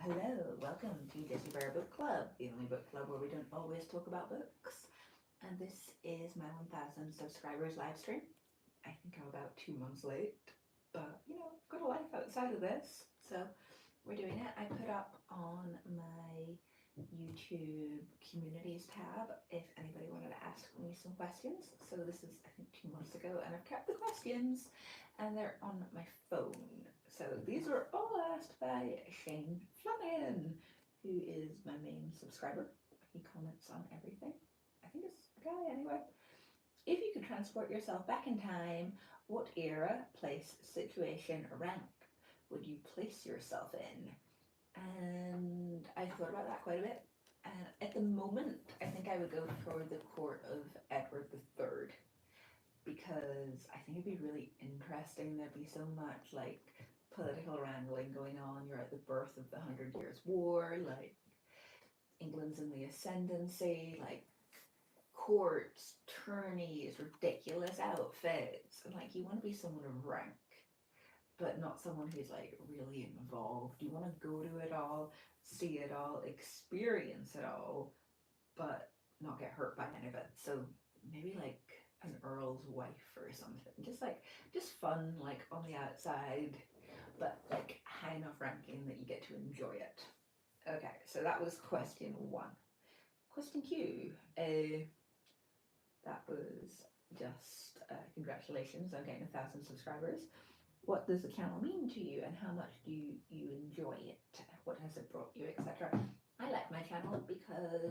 Hello, welcome to Jessie Bear Book Club, the only book club where we don't always talk about books. And this is my 1000 subscribers live stream. I think I'm about 2 months late, but I've got a life outside of this, so we're doing it. I put up on my YouTube communities tab if anybody wanted to ask me some questions. So this is, I think, 2 months ago, and I've kept the questions and they're on my phone. So these were all asked by Shane Flanagan, who is my main subscriber. He comments on everything. I think it's a guy anyway. If you could transport yourself back in time, what era, place, situation, or rank would you place yourself in? And I thought about that quite a bit. And at the moment, I think I would go for the court of Edward III, because I think it'd be really interesting. There'd be so much like political wrangling going on. You're at the birth of the 100 Years' War, like England's in the ascendancy, like courts, tourneys, ridiculous outfits, and like you want to be someone of rank, but not someone who's like really involved. You want to go to it all, see it all, experience it all, but not get hurt by any of it. So maybe like an earl's wife or something. Just fun, like on the outside, but like high enough ranking that you get to enjoy it. Okay, so that was question 1. Question 2. That was just congratulations on getting 1,000 subscribers. What does the channel mean to you, and how much do you enjoy it? What has it brought you, etc.? I like my channel because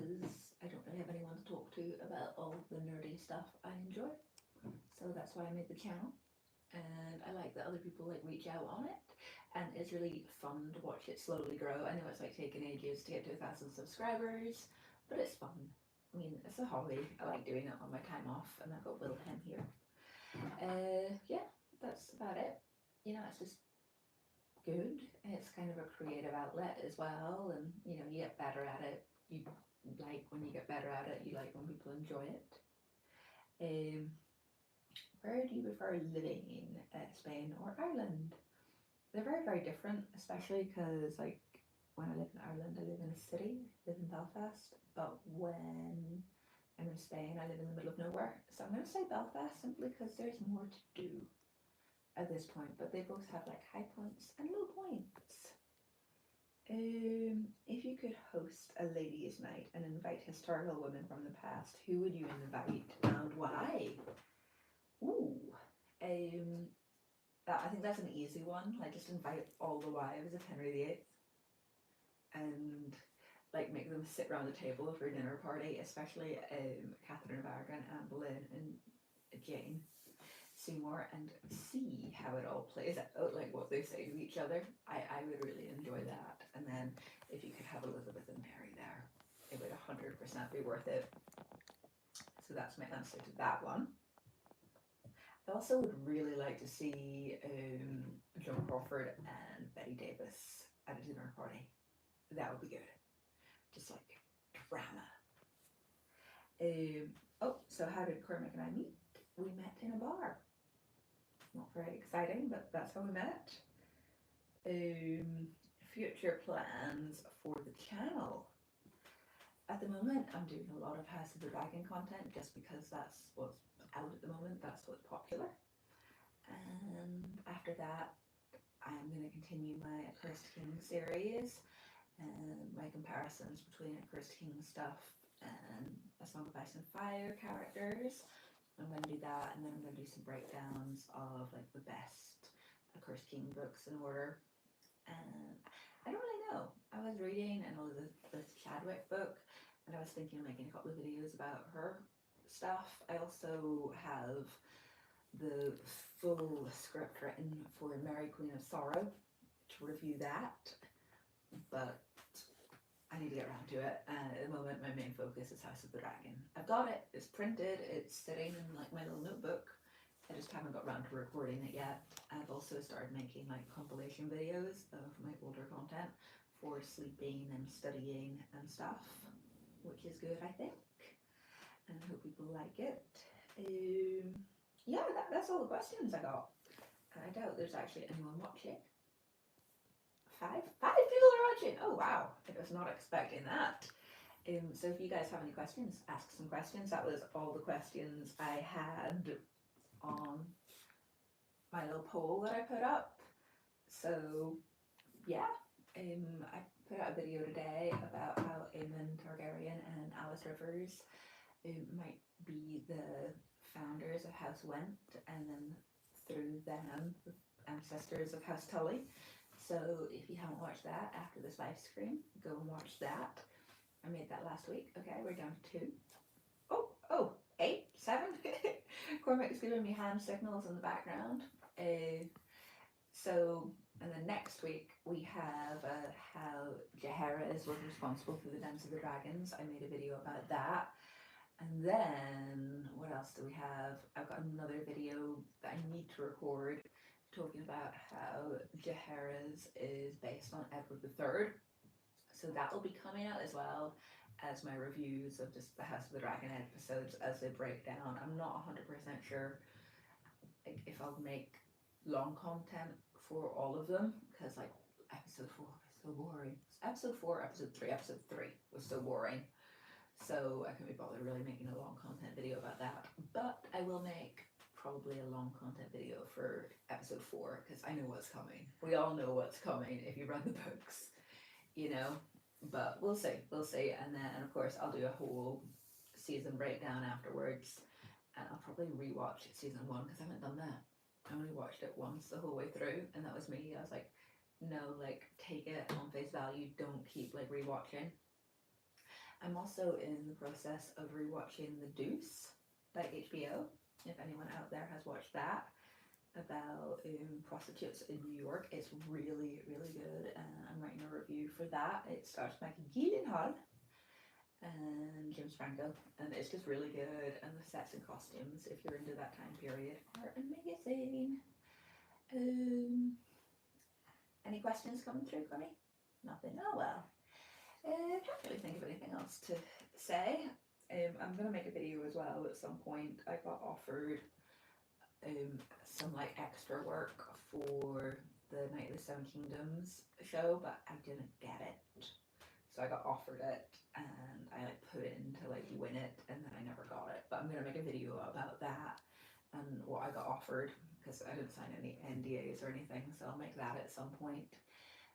I don't really have anyone to talk to about all the nerdy stuff I enjoy. So that's why I made the channel. And I like that other people like reach out on it. And it's really fun to watch it slowly grow. I know it's like taking ages to get to 1,000 subscribers, but it's fun. I mean, it's a hobby. I like doing it on my time off, and I've got Wilhelm here. Yeah, that's about it. It's just good. It's kind of a creative outlet as well, and you get better at it. You like when you get better at it. You like when people enjoy it. Where do you prefer living in, Spain or Ireland? They're very, very different, especially because like when I live in Ireland, I live in a city, I live in Belfast, but when I'm in Spain, I live in the middle of nowhere. So I'm going to say Belfast simply because there's more to do at this point, but they both have like high points and low points. If you could host a ladies' night and invite historical women from the past, who would you invite and why? Ooh, I think that's an easy one. Like, just invite all the wives of Henry VIII and like make them sit around the table for a dinner party, especially Catherine of Aragon, Anne Boleyn, and Jane Seymour, and see how it all plays out, like what they say to each other. I would really enjoy that. And then if you could have Elizabeth and Mary there, it would 100% be worth it. So that's my answer to that one. I also would really like to see Joan Crawford and Betty Davis at a dinner party. That would be good. Just like drama. So how did Cormac and I meet? We met in a bar. Not very exciting, but that's how we met. Future plans for the channel. At the moment, I'm doing a lot of House of the Dragon content just because that's what's out at the moment, that's what's popular. And after that, I'm going to continue my Accursed King series and my comparisons between Accursed King stuff and A Song of Ice and Fire characters. I'm going to do that, and then I'm going to do some breakdowns of like the best Accursed King books in order. And I don't really know. I was reading an Elizabeth Chadwick book, and I was thinking of making a couple of videos about her stuff. I also have the full script written for Mary Queen of Sorrow to review that, but I need to get around to it. At the moment, my main focus is House of the Dragon. I've got it, it's printed, it's sitting in like my little notebook. I just haven't got around to recording it yet. I've also started making like compilation videos of my older content for sleeping and studying and stuff, which is good, I think, and I hope people like it. Yeah, that's all the questions I got. And I doubt there's actually anyone watching. Five people are watching. Oh wow, I was not expecting that. So if you guys have any questions, ask some questions. That was all the questions I had on my little poll that I put up. So yeah, I put out a video today about how Aemon Targaryen and Alice Rivers might be the founders of House Went, and then through them, the ancestors of House Tully. So if you haven't watched that after this live stream, go and watch that. I made that last week. Okay, we're down to 2. Oh, 8, 7. Cormac's giving me hand signals in the background. And then next week we have how Jaehaerys was responsible for the Dance of the Dragons. I made a video about that. And then, what else do we have? I've got another video that I need to record talking about how Jaehaerys is based on Edward III. So that will be coming out as well as my reviews of just the House of the Dragon episodes as they break down. I'm not 100% sure if I'll make long content for all of them, because like episode 4 was so boring. Episode 4, episode 3, episode 3 was so boring. So I can't be bothered really making a long content video about that. But I will make probably a long content video for episode 4, because I know what's coming. We all know what's coming if you read the books, you know. But we'll see. And then of course I'll do a whole season breakdown afterwards, and I'll probably rewatch season 1 because I haven't done that. I only watched it once the whole way through, and that was me. I was like, no, like take it on face value. Don't keep like rewatching. I'm also in the process of rewatching The Deuce by HBO. If anyone out there has watched that, about prostitutes in New York, it's really, really good, and I'm writing a review for that. It stars Maggie Gyllenhaal and James Franco, and it's just really good, and the sets and costumes, if you're into that time period, are amazing. Any questions coming through for me? Nothing? Oh well. I can't really think of anything else to say. I'm going to make a video as well at some point. I got offered some like extra work for the Night of the Seven Kingdoms show, but I didn't get it. So I got offered it, and I like put in to like win it, and then I never got it. But I'm going to make a video about that and what I got offered, because I didn't sign any NDAs or anything, so I'll make that at some point.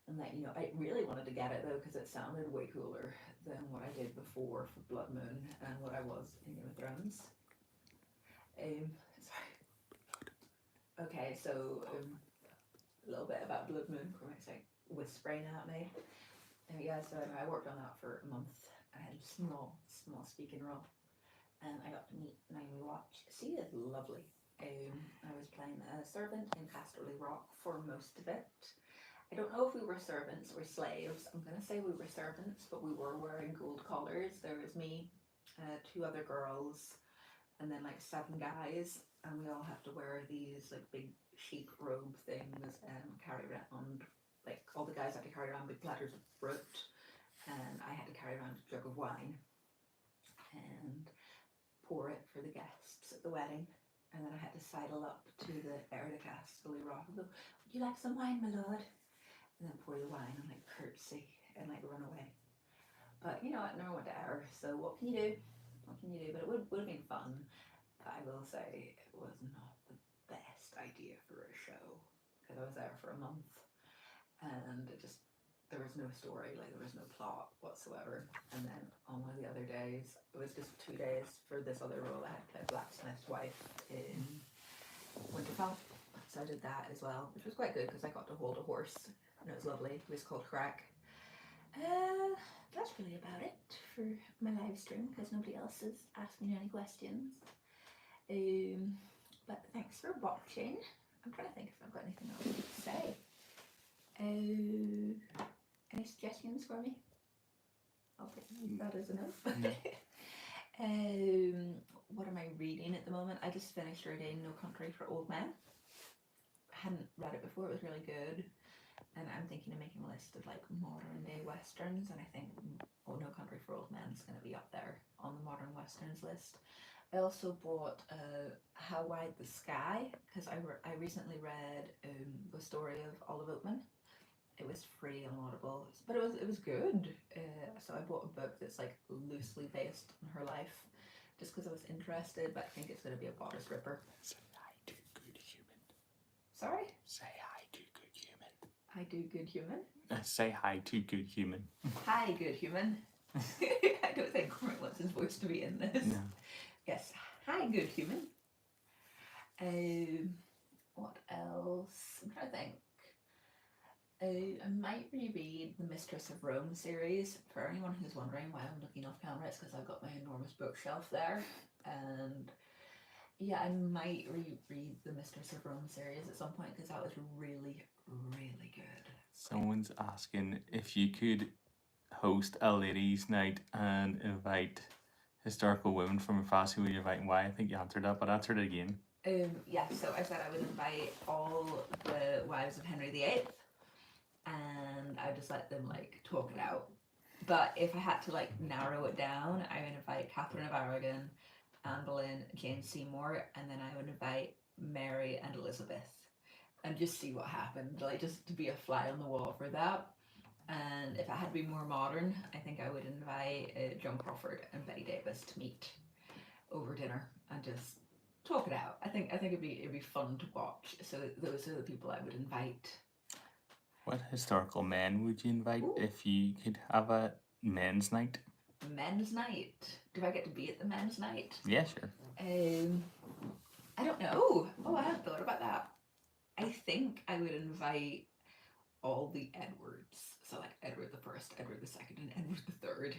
And let you know, I really wanted to get it though, because it sounded way cooler than what I did before for Blood Moon and what I was in Game of Thrones. Sorry. Okay, so a little bit about Blood Moon. Cormac's like whispering at me. Yeah, so I worked on that for a month. I had a small speaking role, and I got to meet Naomi Watch. She is lovely. I was playing a servant in Casterly Rock for most of it. I don't know if we were servants or slaves. I'm going to say we were servants, but we were wearing gold collars. There was me, 2 other girls, and then like 7 guys, and we all have to wear these like big sheep robe things and carry around, like all the guys had to carry around big platters of fruit, and I had to carry around a jug of wine and pour it for the guests at the wedding. And then I had to sidle up to the heir de Casterly Rock and go, "Would you like some wine, my lord?" And then pour the wine and like curtsy and like run away. But you know what, never went to Ayr, so what can you do? But it would have been fun. But I will say it was not the best idea for a show, because I was there for a month, and there was no story, like there was no plot whatsoever. And then on one of the other days, it was just 2 days for this other role. I had to play Blacksmith's wife in Winterfell, so I did that as well, which was quite good because I got to hold a horse. And it was lovely. It was called Crack. That's really about it for my live stream, because nobody else is asking any questions. But thanks for watching. I'm trying to think if I've got anything else to say. Any suggestions for me? I'll take that as a no. What am I reading at the moment? I just finished reading No Country for Old Men. I hadn't read it before. It was really good. And I'm thinking of making a list of like modern day westerns, and I think No Country for Old Men is going to be up there on the modern westerns list. I also bought How Wide the Sky, because I recently read the story of Olive Oatman, It was free on Audible, but it was good. So I bought a book that's like loosely based on her life, just because I was interested. But I think it's going to be a bodice ripper. Say hi to good human. Sorry. Say hi to good human. I do good human. Say hi to good human. Hi, good human. I don't think Cormac wants his voice to be in this. No. Yes. Hi, good human. What else? I'm trying to think. I might reread the Mistress of Rome series. For anyone who's wondering why I'm looking off camera, it's because I've got my enormous bookshelf there. And yeah, I might reread the Mistress of Rome series at some point because that was really, really good. Someone's asking if you could host a ladies' night and invite historical women from your past, who would you invite and why? I think you answered that, but answer it again. Yeah, so I said I would invite all the wives of Henry VIII, and I just let them like talk it out. But if I had to like narrow it down, I would invite Catherine of Aragon, Anne Boleyn, Jane Seymour, and then I would invite Mary and Elizabeth, and just see what happened. Like just to be a fly on the wall for that. And if I had to be more modern, I think I would invite Joan Crawford and Betty Davis to meet over dinner and just talk it out. I think it'd be fun to watch. So those are the people I would invite. What historical men would you invite Ooh. if you could have a men's night? Men's night. Do I get to be at the men's night? Yeah, sure. I don't know. Oh, I hadn't thought about that. I think I would invite all the Edwards. So like Edward the First, Edward the Second, and Edward the Third.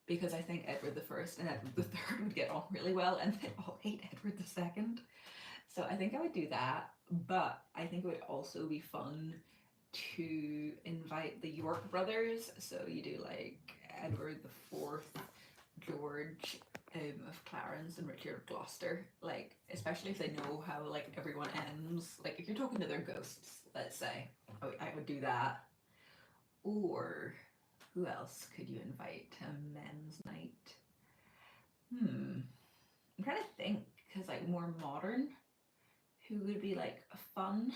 Because I think Edward the First and Edward the Third would get on really well, and they all hate Edward the Second. So I think I would do that. But I think it would also be fun to invite the York brothers. So you do like Edward the Fourth, George of Clarence, and Richard of Gloucester. Like, especially if they know how like everyone ends. Like if you're talking to their ghosts, let's say, I would do that. Or who else could you invite to a men's night? I'm trying to think, because like more modern, who would be like fun?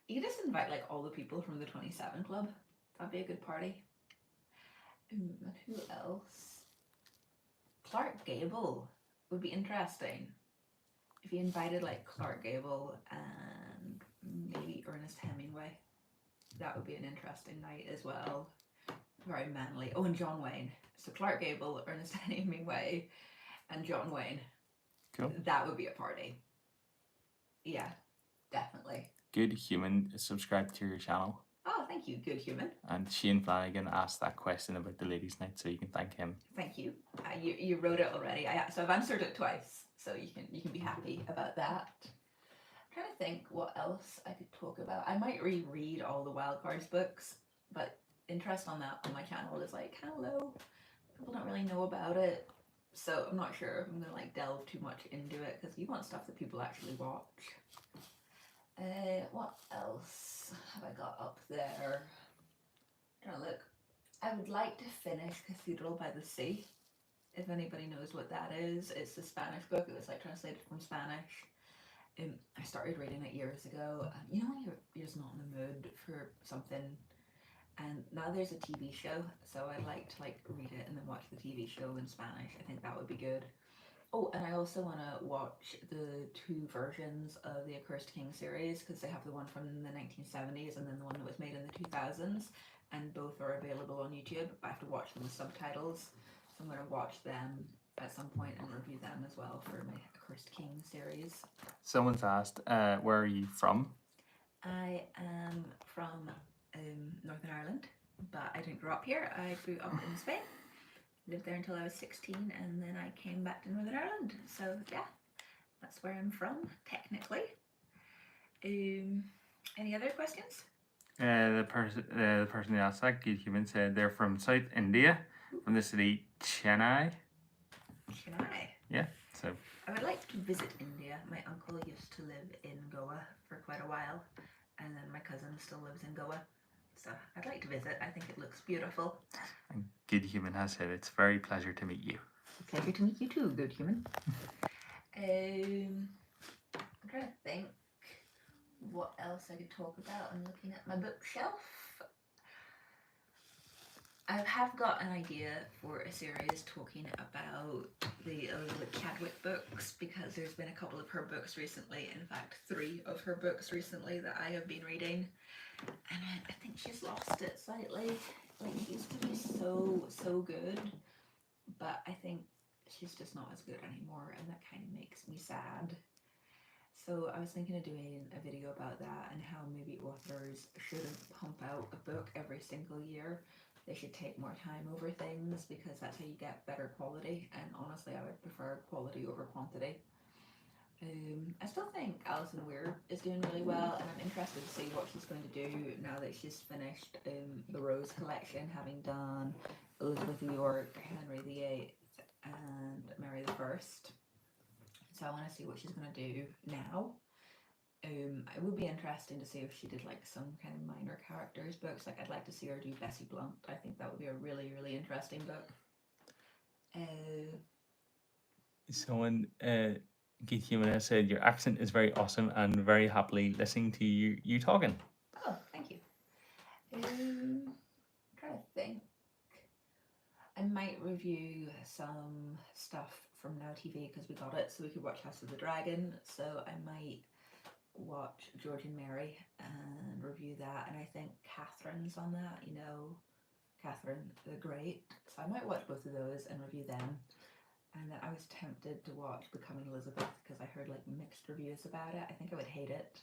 You could just invite like all the people from the 27 Club. That'd be a good party. And who else? Clark Gable would be interesting. If you invited like Clark Gable and maybe Ernest Hemingway, that would be an interesting night as well. Very manly. Oh, and John Wayne. So Clark Gable, Ernest Hemingway, and John Wayne. Cool. That would be a party. Yeah, definitely. Good Human subscribe to your channel. Oh, thank you, Good Human. And Shane Flanagan asked that question about the ladies' night, so you can thank him. Thank you. You wrote it already. So I've answered it twice, so you can be happy about that. I'm trying to think what else I could talk about. I might reread all the Wildcards books, but interest on that on my channel is like kind of low. People don't really know about it, so I'm not sure if I'm gonna like delve too much into it because you want stuff that people actually watch. What else have I got up there? I'm trying to look. I would like to finish Cathedral by the Sea. If anybody knows what that is, it's a Spanish book. It was like translated from Spanish. I started reading it years ago. You know when you're just not in the mood for something, and now there's a TV show, so I'd like to like read it and then watch the TV show in Spanish. I think that would be good. Oh, and I also want to watch the two versions of the Accursed King series because they have the one from the 1970s and then the one that was made in the 2000s, and both are available on YouTube, but I have to watch them with subtitles. So I'm going to watch them at some point and review them as well for my Accursed King series. Someone's asked, where are you from? I am from Northern Ireland, but I didn't grow up here. I grew up in Spain. Lived there until I was 16, and then I came back to Northern Ireland. So yeah, that's where I'm from, technically. Any other questions? The person who asked that, Good Human, said they're from South India, from the city Chennai. Chennai? Yeah, so. I would like to visit India. My uncle used to live in Goa for quite a while, and then my cousin still lives in Goa. So I'd like to visit. I think it looks beautiful. And Good Human has said it's a very pleasure to meet you. Pleasure to meet you too, Good Human. I'm trying to think what else I could talk about. I'm looking at my bookshelf. I have got an idea for a series talking about the Elizabeth Chadwick books, because there's been a couple of her books recently, in fact 3 of her books recently that I have been reading, and I think she's lost it slightly. Like, it used to be so good, but I think she's just not as good anymore, and that kind of makes me sad. So I was thinking of doing a video about that and how maybe authors shouldn't pump out a book every single year. They should take more time over things, because that's how you get better quality, and honestly I would prefer quality over quantity. I still think Alison Weir is doing really well, and I'm interested to see what she's going to do now that she's finished the Rose collection, having done Elizabeth York, Henry VIII and Mary I. So I want to see what she's going to do now. It would be interesting to see if she did like some kind of minor characters books. Like, I'd like to see her do Bessie Blunt. I think that would be a really interesting book. Someone, Keith Jimenez said, your accent is very awesome and very happily listening to you talking. Oh, thank you. I'm trying to think. I might review some stuff from Now TV, because we got it so we could watch House of the Dragon. So I might watch George and Mary and review that, and I think Catherine's on that, you know, Catherine the Great. So I might watch both of those and review them. And then I was tempted to watch Becoming Elizabeth, because I heard like mixed reviews about it. I think I would hate it.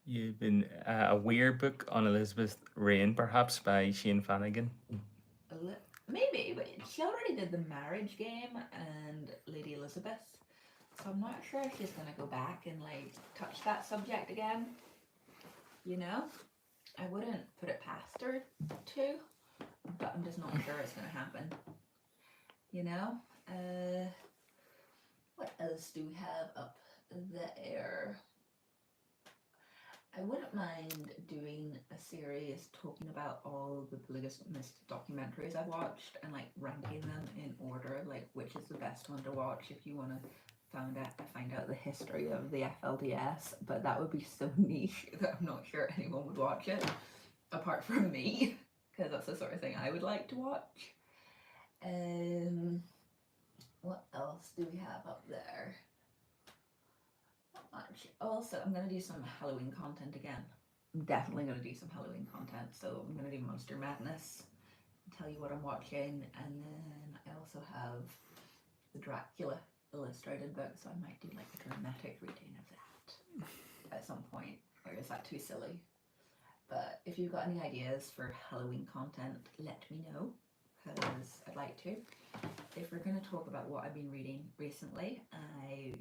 You've been a weird book on Elizabeth's reign, perhaps, by Shane Flanagan. Maybe, but she already did The Marriage Game and Lady Elizabeth, so I'm not sure if she's gonna go back and like touch that subject again. You know, I wouldn't put it past her to, but I'm just not sure it's gonna happen. You know, what else do we have up there? I wouldn't mind doing a series talking about all the biggest missed documentaries I've watched, and like ranking them in order, like which is the best one to watch if you want to find out the history of the FLDS. But that would be so niche that I'm not sure anyone would watch it apart from me, because that's the sort of thing I would like to watch. What else do we have up there? Not much. Also, I'm gonna do some Halloween content again. I'm definitely gonna do some Halloween content. So I'm gonna do Monster Madness, tell you what I'm watching, and then I also have the Dracula illustrated book, so I might do like a dramatic reading of that at some point. Or is that too silly? But if you've got any ideas for Halloween content, let me know, because I'd like to. If we're going to talk about what I've been reading recently, I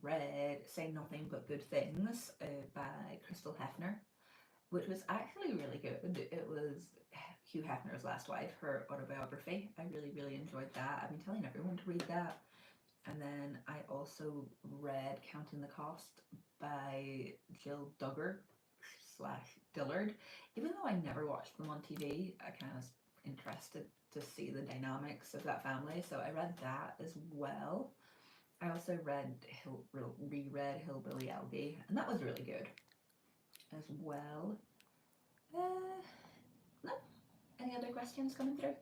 read Say Nothing But Good Things by Crystal Hefner, which was actually really good. It was Hugh Hefner's last wife, her autobiography. I really enjoyed that. I've been telling everyone to read that. And then I also read Counting the Cost by Jill Duggar/Dillard. Even though I never watched them on TV, I kind of interested to see the dynamics of that family, so I read that as well. I also reread Hillbilly Elegy, and that was really good as well. No? Any other questions coming through?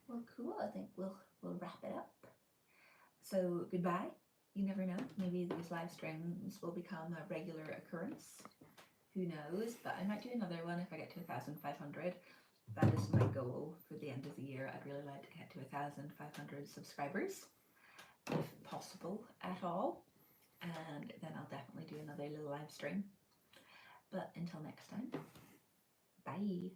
Well, cool. I think we'll wrap it up. So goodbye. You never know. Maybe these live streams will become a regular occurrence. Who knows? But I might do another one if I get to 1,500. That is my goal for the end of the year. I'd really like to get to 1,500 subscribers, if possible at all. And then I'll definitely do another little live stream. But until next time, bye.